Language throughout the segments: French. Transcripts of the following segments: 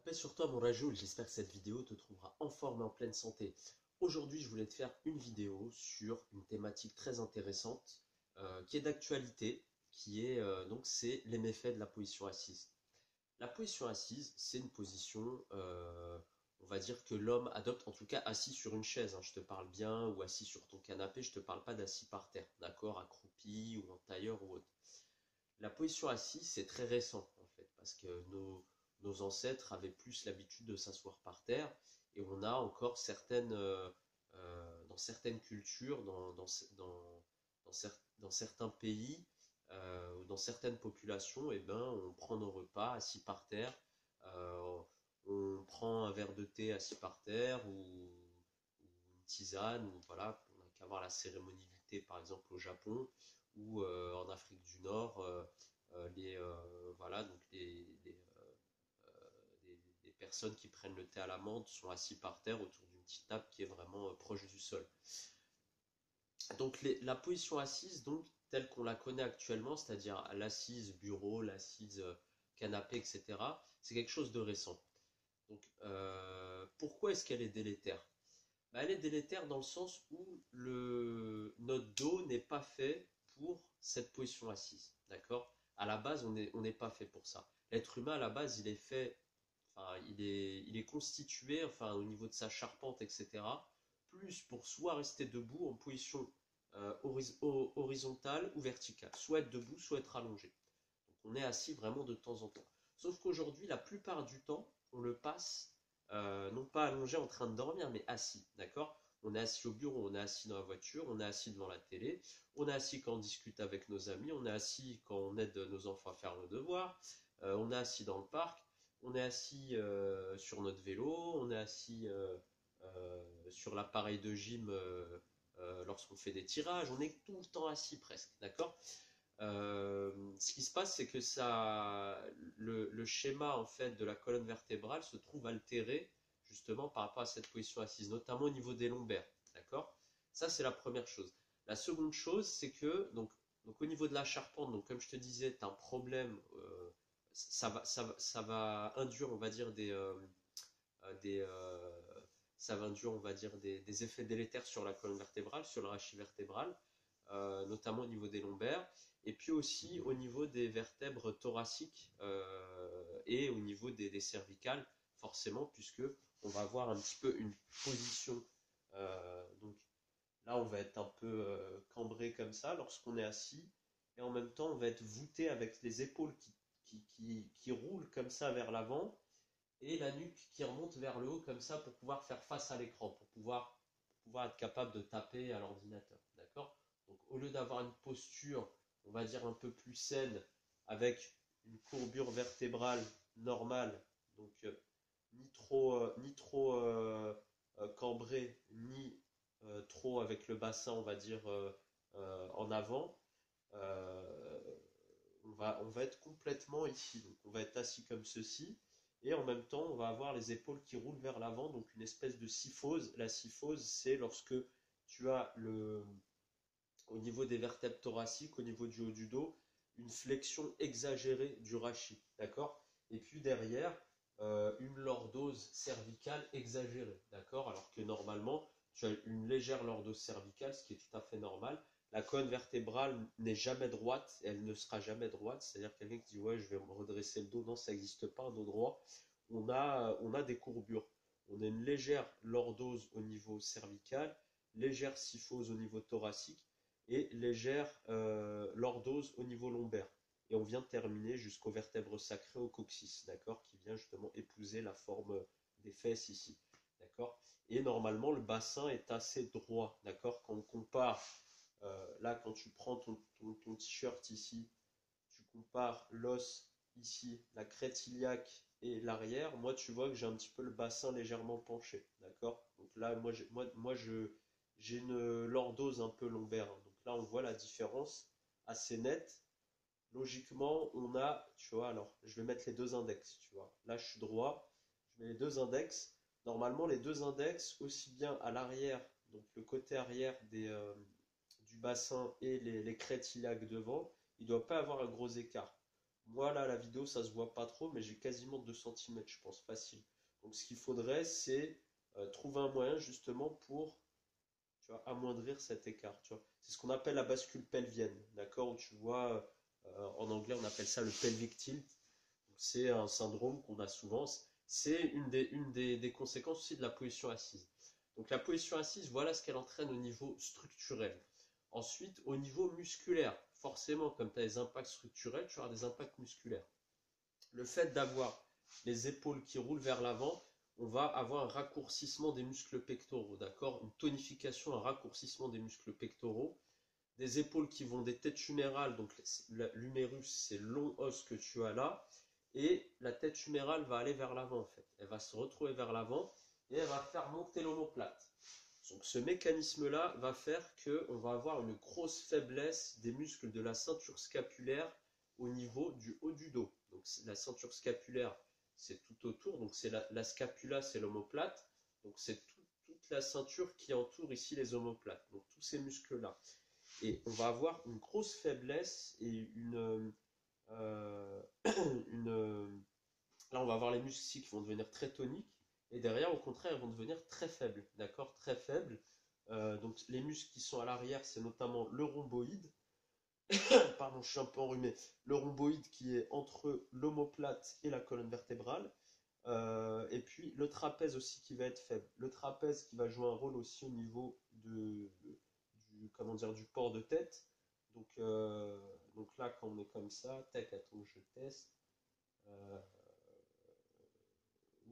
Paix sur toi mon Rajoul, j'espère que cette vidéo te trouvera en forme et en pleine santé. Aujourd'hui je voulais te faire une vidéo sur une thématique très intéressante qui est d'actualité, qui est c'est les méfaits de la position assise. La position assise, c'est une position, on va dire que l'homme adopte, en tout cas assis sur une chaise, hein, je te parle bien, ou assis sur ton canapé, je te parle pas d'assis par terre, d'accord, accroupi ou en tailleur ou autre. La position assise, c'est très récent en fait, parce que nos ancêtres avaient plus l'habitude de s'asseoir par terre, et on a encore dans certaines cultures, dans certains pays, ou dans certaines populations, eh ben, on prend nos repas assis par terre, euh, on prend un verre de thé assis par terre, ou une tisane, ou voilà, on n'a qu'à voir la cérémonie du thé par exemple au Japon, ou en Afrique du Nord, voilà, donc les personnes qui prennent le thé à la menthe sont assis par terre autour d'une petite table qui est vraiment proche du sol. Donc la position assise, donc telle qu'on la connaît actuellement, c'est-à-dire l'assise bureau, l'assise canapé, etc., c'est quelque chose de récent. Donc pourquoi est-ce qu'elle est délétère? Bah, elle est délétère dans le sens où notre dos n'est pas fait pour cette position assise. D'accord? À la base, on n'est pas fait pour ça. L'être humain, à la base, il est fait, enfin, il est constitué, enfin, au niveau de sa charpente, etc., plus pour soit rester debout en position horizontale ou verticale, soit être debout, soit être allongé. Donc on est assis vraiment de temps en temps. Sauf qu'aujourd'hui, la plupart du temps, on le passe non pas allongé en train de dormir, mais assis, d'accord? On est assis au bureau, on est assis dans la voiture, on est assis devant la télé, on est assis quand on discute avec nos amis, on est assis quand on aide nos enfants à faire leurs devoirs, on est assis dans le parc, on est assis sur notre vélo, on est assis sur l'appareil de gym lorsqu'on fait des tirages, on est tout le temps assis presque, d'accord? Ce qui se passe, c'est que le schéma en fait de la colonne vertébrale se trouve altéré justement par rapport à cette position assise, notamment au niveau des lombaires. D'accord? Ça, c'est la première chose. La seconde chose, c'est que donc au niveau de la charpente, donc comme je te disais, tu as un problème, ça va induire, on va dire, des, ça va induire, on va dire, des effets délétères sur la colonne vertébrale, sur le rachis vertébral, notamment au niveau des lombaires, et puis aussi au niveau des vertèbres thoraciques et au niveau des cervicales, forcément, puisque on va avoir un petit peu une position. Donc là, on va être un peu cambré comme ça lorsqu'on est assis, et en même temps, on va être voûté avec les épaules qui roulent comme ça vers l'avant, et la nuque qui remonte vers le haut comme ça pour pouvoir faire face à l'écran, pour pouvoir être capable de taper à l'ordinateur. D'accord? Donc au lieu d'avoir une posture, on va dire un peu plus saine, avec une courbure vertébrale normale, donc ni trop cambré, ni trop avec le bassin, on va dire, en avant, euh, on va être complètement ici. Donc on va être assis comme ceci. Et en même temps, on va avoir les épaules qui roulent vers l'avant, donc une espèce de syphose. La syphose, c'est lorsque tu as au niveau des vertèbres thoraciques, au niveau du haut du dos, une flexion exagérée du rachis. D'accord? Et puis derrière, une lordose cervicale exagérée. D'accord? Alors que normalement, tu as une légère lordose cervicale, ce qui est tout à fait normal. La colonne vertébrale n'est jamais droite, et elle ne sera jamais droite. C'est-à-dire quelqu'un qui dit ouais, je vais me redresser le dos. Non, ça n'existe pas un dos droit. On a des courbures. On a une légère lordose au niveau cervical, légère syphose au niveau thoracique et légère lordose au niveau lombaire. Et on vient terminer jusqu'aux vertèbres sacrées au coccyx, d'accord, qui vient justement épouser la forme des fesses ici, d'accord. Et normalement, le bassin est assez droit, d'accord. Quand on compare, là, quand tu prends ton t-shirt ici, tu compares l'os ici, la crête iliaque et l'arrière, moi, tu vois que j'ai un petit peu le bassin légèrement penché, d'accord. Donc là, j'ai une lordose un peu lombaire, hein. Donc là, on voit la différence assez nette. Logiquement, on a, tu vois, alors je vais mettre les deux index, tu vois. Là, je suis droit, je mets les deux index. Normalement, les deux index, aussi bien à l'arrière, donc le côté arrière du bassin et les crêtes iliaques devant, il ne doit pas avoir un gros écart. Moi, là, la vidéo, ça se voit pas trop, mais j'ai quasiment 2 centimètres, je pense, facile. Donc, ce qu'il faudrait, c'est trouver un moyen, justement, pour, tu vois, amoindrir cet écart, tu vois. C'est ce qu'on appelle la bascule pelvienne, d'accord? Où tu vois, en anglais, on appelle ça le pelvic tilt. C'est un syndrome qu'on a souvent. C'est des conséquences aussi de la position assise. Donc la position assise, voilà ce qu'elle entraîne au niveau structurel. Ensuite, au niveau musculaire, forcément, comme tu as des impacts structurels, tu auras des impacts musculaires. Le fait d'avoir les épaules qui roulent vers l'avant, on va avoir un raccourcissement des muscles pectoraux, d'accord? Une tonification, un raccourcissement des muscles pectoraux. Des épaules qui vont des têtes humérales, donc l'humérus, c'est le long os que tu as là, et la tête humérale va aller vers l'avant en fait. Elle va se retrouver vers l'avant et elle va faire monter l'omoplate. Donc ce mécanisme-là va faire qu'on va avoir une grosse faiblesse des muscles de la ceinture scapulaire au niveau du haut du dos. Donc la ceinture scapulaire, c'est tout autour, donc c'est la scapula, c'est l'omoplate, donc c'est toute la ceinture qui entoure ici les omoplates, donc tous ces muscles-là. Et on va avoir une grosse faiblesse et euh, une, là, on va avoir les muscles ici qui vont devenir très toniques. Et derrière, au contraire, ils vont devenir très faibles. D'accord? Très faibles. Donc, les muscles qui sont à l'arrière, c'est notamment le rhomboïde. Pardon, je suis un peu enrhumé. Le rhomboïde qui est entre l'omoplate et la colonne vertébrale. Et puis, le trapèze aussi qui va être faible. Le trapèze qui va jouer un rôle aussi au niveau comment dire, du port de tête. Donc là, quand on est comme ça, tac, attends, je teste. Euh,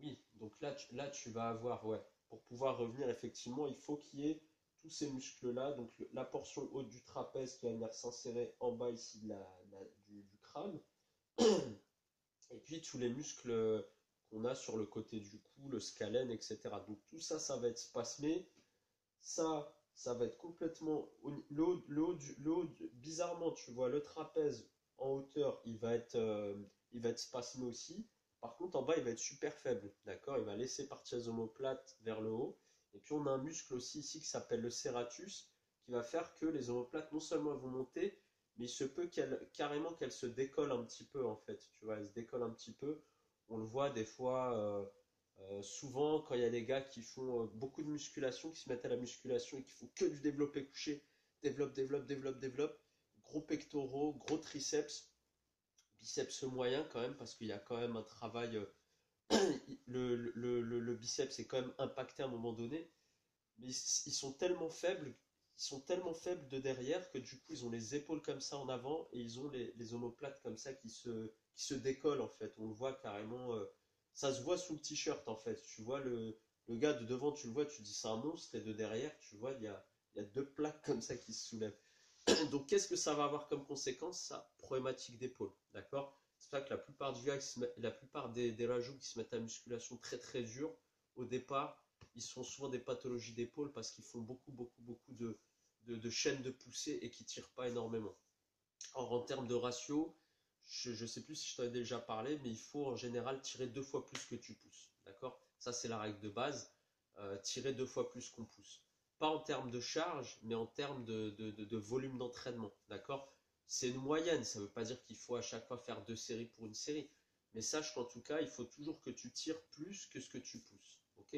Oui, donc là, tu vas avoir, ouais, pour pouvoir revenir, effectivement, il faut qu'il y ait tous ces muscles-là, donc la portion haute du trapèze qui va venir s'insérer en bas ici du crâne, et puis tous les muscles qu'on a sur le côté du cou, le scalène, etc. Donc tout ça, ça va être spasmé, ça va être complètement, bizarrement, tu vois, le trapèze en hauteur, il va être spasmé aussi. Par contre, en bas, il va être super faible, d'accord? Il va laisser partir les omoplates vers le haut. Et puis, on a un muscle aussi ici qui s'appelle le serratus, qui va faire que les omoplates, non seulement elles vont monter, mais il se peut carrément qu'elles se décollent un petit peu, en fait. Tu vois, elles se décollent un petit peu. On le voit des fois, souvent, quand il y a des gars qui font beaucoup de musculation, qui se mettent à la musculation et qui font que du développé couché, développe, développe, développe, développe, gros pectoraux, gros triceps, biceps moyen quand même, parce qu'il y a quand même un travail, le biceps est quand même impacté à un moment donné, mais ils sont tellement faibles, de derrière que du coup ils ont les épaules comme ça en avant et ils ont les omoplates comme ça qui se décollent en fait. On le voit carrément, ça se voit sous le t-shirt en fait. Tu vois le gars de devant, tu le vois, tu dis c'est un monstre et de derrière, tu vois, il y a deux plaques comme ça qui se soulèvent. Donc qu'est-ce que ça va avoir comme conséquence? Ça, problématique d'épaule, d'accord? C'est pour ça que la plupart du gars la plupart des rajouts qui se mettent à la musculation très très dur, au départ, ils sont souvent des pathologies d'épaule parce qu'ils font beaucoup, beaucoup, beaucoup de chaînes de poussée et qui tirent pas énormément. Or, en termes de ratio, je ne sais plus si je t'en ai déjà parlé, mais il faut en général tirer 2 fois plus que tu pousses. D'accord? Ça, c'est la règle de base. Tirer 2 fois plus qu'on pousse. Pas en termes de charge, mais en termes de volume d'entraînement. D'accord? C'est une moyenne. Ça ne veut pas dire qu'il faut à chaque fois faire 2 séries pour une série. Mais sache qu'en tout cas, il faut toujours que tu tires plus que ce que tu pousses. Ok?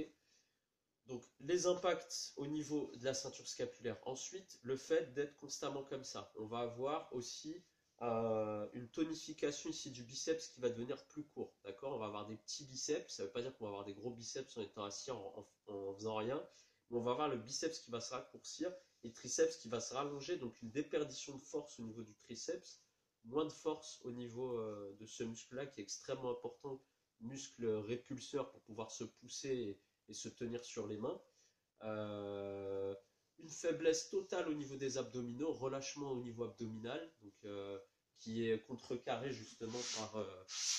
Donc les impacts au niveau de la ceinture scapulaire. Ensuite, le fait d'être constamment comme ça. On va avoir aussi une tonification ici du biceps qui va devenir plus court. D'accord? On va avoir des petits biceps. Ça ne veut pas dire qu'on va avoir des gros biceps en étant assis en faisant rien. Mais on va avoir le biceps qui va se raccourcir et le triceps qui va se rallonger. Donc une déperdition de force au niveau du triceps. Moins de force au niveau de ce muscle-là qui est extrêmement important. Muscle répulseur pour pouvoir se pousser et se tenir sur les mains. Euh, une faiblesse totale au niveau des abdominaux, relâchement au niveau abdominal, donc, qui est contrecarré justement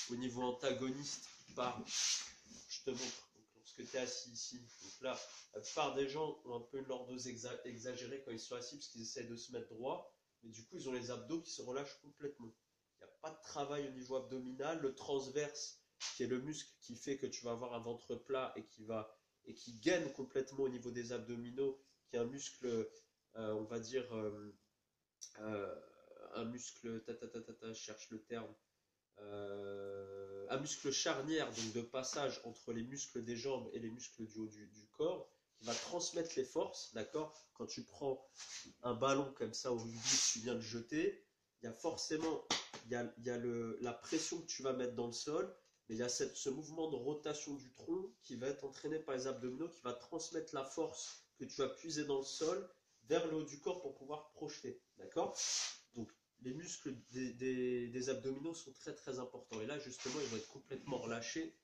au niveau antagoniste par, je te montre, donc, lorsque tu es assis ici. Donc là, la plupart des gens ont un peu une lordose exagérée quand ils sont assis parce qu'ils essaient de se mettre droit, mais du coup ils ont les abdos qui se relâchent complètement. Il n'y a pas de travail au niveau abdominal. Le transverse, qui est le muscle qui fait que tu vas avoir un ventre plat et qui gaine complètement au niveau des abdominaux, qui est un muscle, on va dire, euh, un muscle, je cherche le terme, un muscle charnière, donc de passage entre les muscles des jambes et les muscles du haut du corps, qui va transmettre les forces, d'accord? Quand tu prends un ballon comme ça au rugby que tu viens de jeter, il y a forcément la pression que tu vas mettre dans le sol, mais il y a ce mouvement de rotation du tronc qui va être entraîné par les abdominaux, qui va transmettre la force que tu vas puiser dans le sol vers le haut du corps pour pouvoir projeter, d'accord? Donc les muscles des abdominaux sont très très importants. Et là, justement, ils vont être complètement relâchés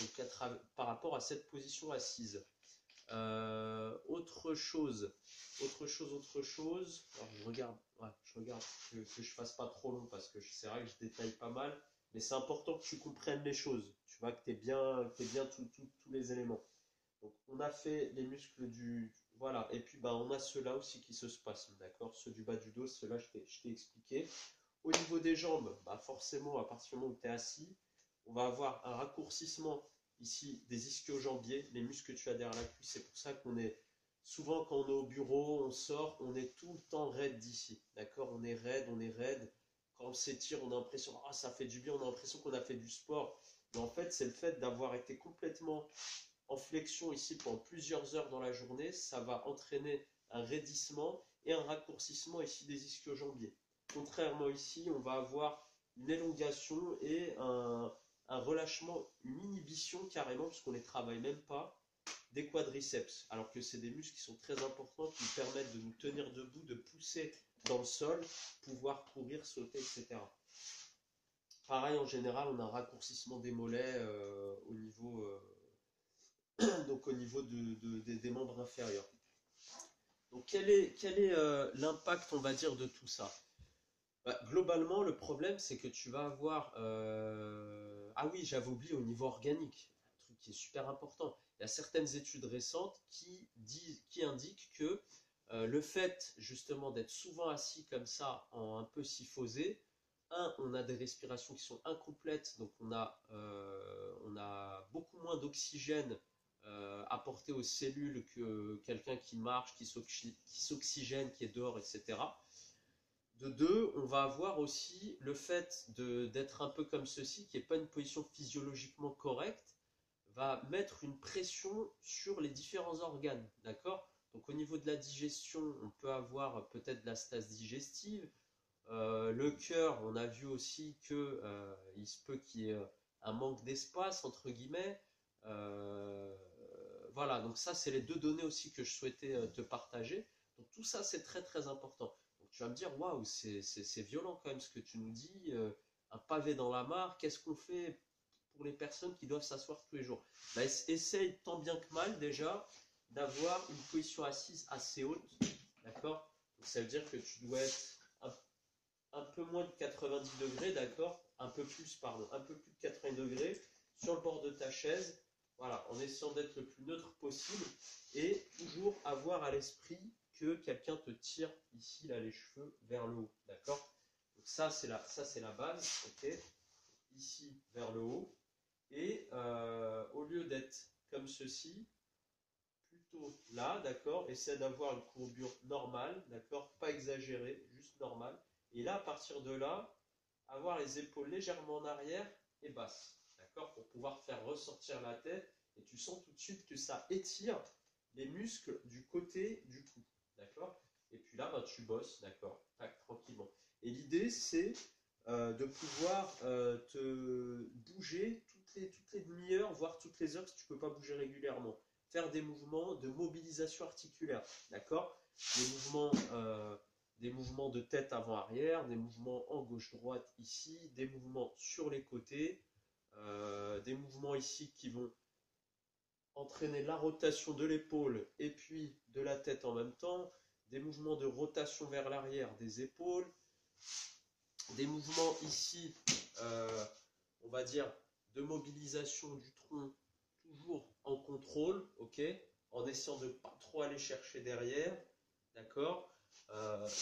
donc, par rapport à cette position assise. Autre chose. Alors, je regarde que je fasse pas trop long parce que c'est vrai que je détaille pas mal, mais c'est important que tu comprennes les choses. Tu vois que tu es bien tous les éléments. Donc, on a fait les muscles du. Voilà, et puis bah, on a ceux-là aussi qui se spasment, d'accord? Ceux du bas du dos, ceux-là, je t'ai expliqué. Au niveau des jambes, bah forcément, à partir du moment où tu es assis, on va avoir un raccourcissement ici des ischio-jambiers, les muscles que tu as derrière la cuisse. C'est pour ça qu'on est souvent, quand on est au bureau, on sort, on est tout le temps raide d'ici, d'accord? On est raide, on est raide. Quand on s'étire, on a l'impression, ah, ça fait du bien, on a l'impression qu'on a fait du sport. Mais en fait, c'est le fait d'avoir été complètement en flexion ici pendant plusieurs heures dans la journée, ça va entraîner un raidissement et un raccourcissement ici des ischio-jambiers. Contrairement ici, on va avoir une élongation et un relâchement, une inhibition carrément, puisqu'on ne les travaille même pas, des quadriceps. Alors que c'est des muscles qui sont très importants, qui permettent de nous tenir debout, de pousser dans le sol, pouvoir courir, sauter, etc. Pareil, en général, on a un raccourcissement des mollets au niveau donc au niveau des membres inférieurs. Donc quel est l'impact, on va dire, de tout ça? Bah, globalement, le problème, c'est que tu vas avoir... Ah oui, j'avais oublié au niveau organique, un truc qui est super important. Il y a certaines études récentes qui indiquent que le fait justement d'être souvent assis comme ça, en un peu syphosé, on a des respirations qui sont incomplètes, donc on a beaucoup moins d'oxygène apporté aux cellules que quelqu'un qui marche, qui s'oxygène, qui est dehors, etc. De deux, on va avoir aussi le fait d'être un peu comme ceci, qui n'est pas une position physiologiquement correcte, va mettre une pression sur les différents organes, d'accord? Donc au niveau de la digestion, on peut avoir peut-être de la stase digestive. Le cœur, on a vu aussi que il se peut qu'il y ait un manque d'espace, entre guillemets. Euh, voilà, donc ça, c'est les deux données aussi que je souhaitais te partager. Donc tout ça, c'est très très important. Donc tu vas me dire, waouh, c'est violent quand même ce que tu nous dis. Un pavé dans la mare, qu'est-ce qu'on fait pour les personnes qui doivent s'asseoir tous les jours? Bah, essaye tant bien que mal déjà d'avoir une position assise assez haute, d'accord? Donc ça veut dire que tu dois être un peu moins de 90 degrés, d'accord? Un peu plus, pardon, un peu plus de 80 degrés sur le bord de ta chaise. Voilà, en essayant d'être le plus neutre possible et toujours avoir à l'esprit que quelqu'un te tire ici, là, les cheveux vers le haut, d'accord? Donc ça, c'est la base, ok? Ici, vers le haut. Et au lieu d'être comme ceci, plutôt là, d'accord? Essaie d'avoir une courbure normale, d'accord? Pas exagérée, juste normale. Et là, à partir de là, avoir les épaules légèrement en arrière et basses, d'accord? Pour pouvoir faire ressortir la tête. Et tu sens tout de suite que ça étire les muscles du côté du cou, d'accord? Et puis là, bah, tu bosses, d'accord? Tac, tranquillement. Et l'idée, c'est de pouvoir te bouger toutes les demi-heures, voire toutes les heures si tu ne peux pas bouger régulièrement. Faire des mouvements de mobilisation articulaire, d'accord? Des mouvements de tête avant-arrière, des mouvements en gauche-droite ici, des mouvements sur les côtés, des mouvements ici qui vont entraîner la rotation de l'épaule et puis de la tête en même temps, des mouvements de rotation vers l'arrière des épaules, des mouvements ici, on va dire, de mobilisation du tronc, toujours en contrôle, ok, en essayant de ne pas trop aller chercher derrière, d'accord,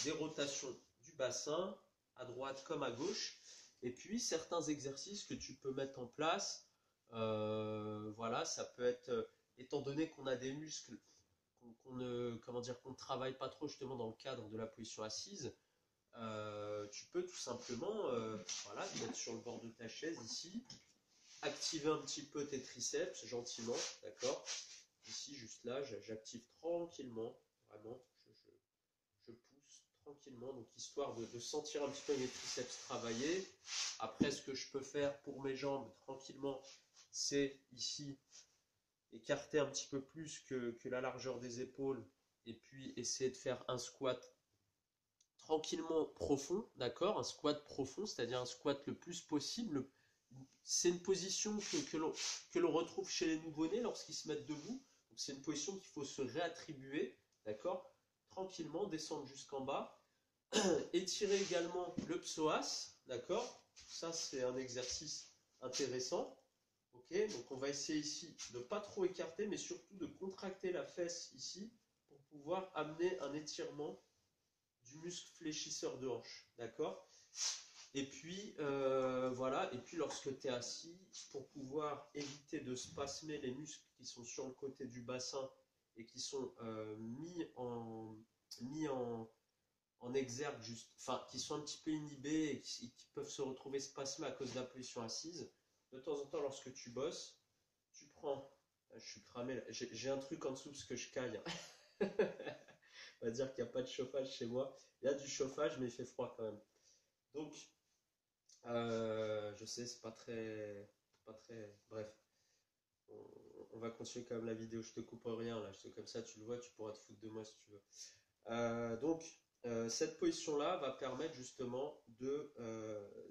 des rotations du bassin, à droite comme à gauche, et puis certains exercices que tu peux mettre en place, voilà, ça peut être, étant donné qu'on a des muscles qu'on ne, comment dire, qu'on ne travaille pas trop justement dans le cadre de la position assise, tu peux tout simplement voilà, te mettre sur le bord de ta chaise ici, activer un petit peu tes triceps gentiment, d'accord? Ici, juste là, j'active tranquillement, vraiment, je pousse tranquillement, donc histoire de sentir un petit peu mes triceps travailler. Après, ce que je peux faire pour mes jambes tranquillement, c'est ici écarter un petit peu plus que la largeur des épaules et puis essayer de faire un squat tranquillement profond, d'accord? Un squat profond, c'est-à-dire un squat le plus possible. C'est une position que l'on retrouve chez les nouveau-nés lorsqu'ils se mettent debout. C'est une position qu'il faut se réattribuer, d'accord? Tranquillement, descendre jusqu'en bas. Étirer également le psoas, d'accord? Ça, c'est un exercice intéressant. Ok, donc on va essayer ici de ne pas trop écarter, mais surtout de contracter la fesse ici pour pouvoir amener un étirement du muscle fléchisseur de hanche, d'accord? Et puis voilà, et puis lorsque tu es assis, pour pouvoir éviter de spasmer les muscles qui sont sur le côté du bassin et qui sont mis en exergue, juste, enfin qui sont un petit peu inhibés et qui peuvent se retrouver spasmés à cause de la position assise, de temps en temps lorsque tu bosses, tu prends, je suis cramé là, j'ai un truc en dessous parce que je caille. On va dire qu'il n'y a pas de chauffage chez moi. Il y a du chauffage, mais il fait froid quand même. Donc, je sais, c'est pas très. Bref, on va continuer quand même la vidéo. Je te coupe rien là. Comme ça, tu le vois, tu pourras te foutre de moi si tu veux. Donc, cette position-là va permettre justement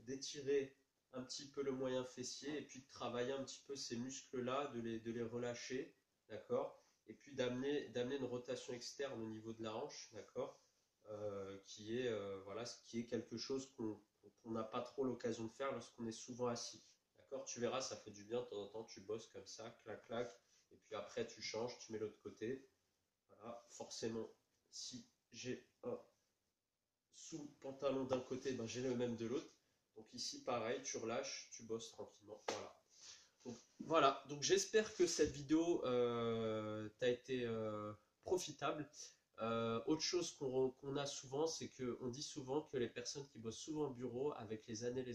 d'étirer un petit peu le moyen fessier et puis de travailler un petit peu ces muscles-là, de les relâcher, d'accord? Et puis d'amener une rotation externe au niveau de la hanche, d'accord? Voilà, qui est quelque chose qu'on n'a pas trop l'occasion de faire lorsqu'on est souvent assis. D'accord? Tu verras, ça fait du bien de temps en temps, tu bosses comme ça, clac, clac, et puis après tu changes, tu mets l'autre côté. Voilà, forcément, si j'ai un sous-pantalon d'un côté, ben j'ai le même de l'autre. Donc ici, pareil, tu relâches, tu bosses tranquillement. Voilà. Donc j'espère que cette vidéo t'a été profitable. Autre chose qu'on a souvent, c'est qu'on dit souvent que les personnes qui bossent souvent au bureau, avec les années,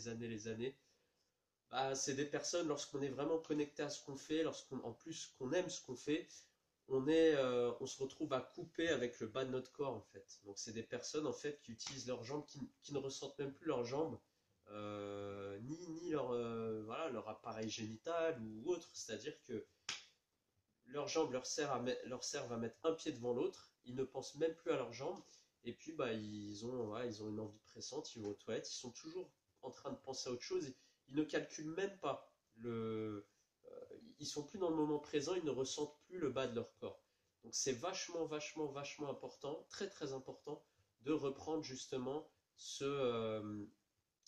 bah, c'est des personnes, lorsqu'on est vraiment connecté à ce qu'on fait, en plus qu'on aime ce qu'on fait, on se retrouve à couper avec le bas de notre corps en fait. Donc c'est des personnes en fait qui utilisent leurs jambes, qui ne ressentent même plus leurs jambes, ni voilà, leur appareil génital ou autre. C'est-à-dire que leurs jambes leur servent à mettre un pied devant l'autre, ils ne pensent même plus à leurs jambes, et puis bah, voilà, ils ont une envie pressante, ils vont aux toilettes, ils sont toujours en train de penser à autre chose, ils ne calculent même pas ils sont plus dans le moment présent, ils ne ressentent plus le bas de leur corps. Donc c'est vachement important, très très important, de reprendre justement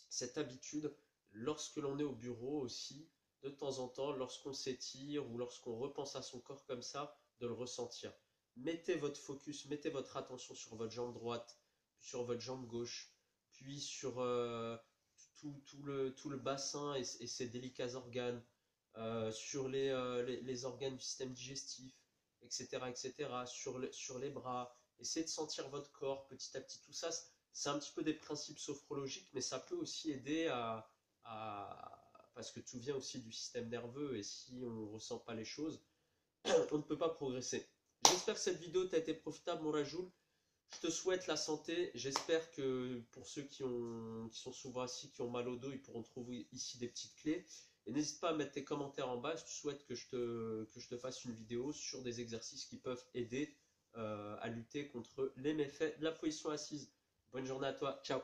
cette habitude lorsque l'on est au bureau aussi, de temps en temps, lorsqu'on s'étire ou lorsqu'on repense à son corps comme ça, de le ressentir. Mettez votre focus, mettez votre attention sur votre jambe droite, puis sur votre jambe gauche, puis sur tout le bassin et ses délicats organes, sur les organes du système digestif, etc., etc., sur les bras. Essayez de sentir votre corps petit à petit. Tout ça, c'est un petit peu des principes sophrologiques, mais ça peut aussi aider parce que tout vient aussi du système nerveux, et si on ne ressent pas les choses, on ne peut pas progresser. J'espère que cette vidéo t'a été profitable, mon Rajoul. Je te souhaite la santé. J'espère que pour ceux qui sont souvent assis, qui ont mal au dos, ils pourront trouver ici des petites clés. Et n'hésite pas à mettre tes commentaires en bas si tu souhaites que je te fasse une vidéo sur des exercices qui peuvent aider à lutter contre les méfaits de la position assise. Bonne journée à toi. Ciao.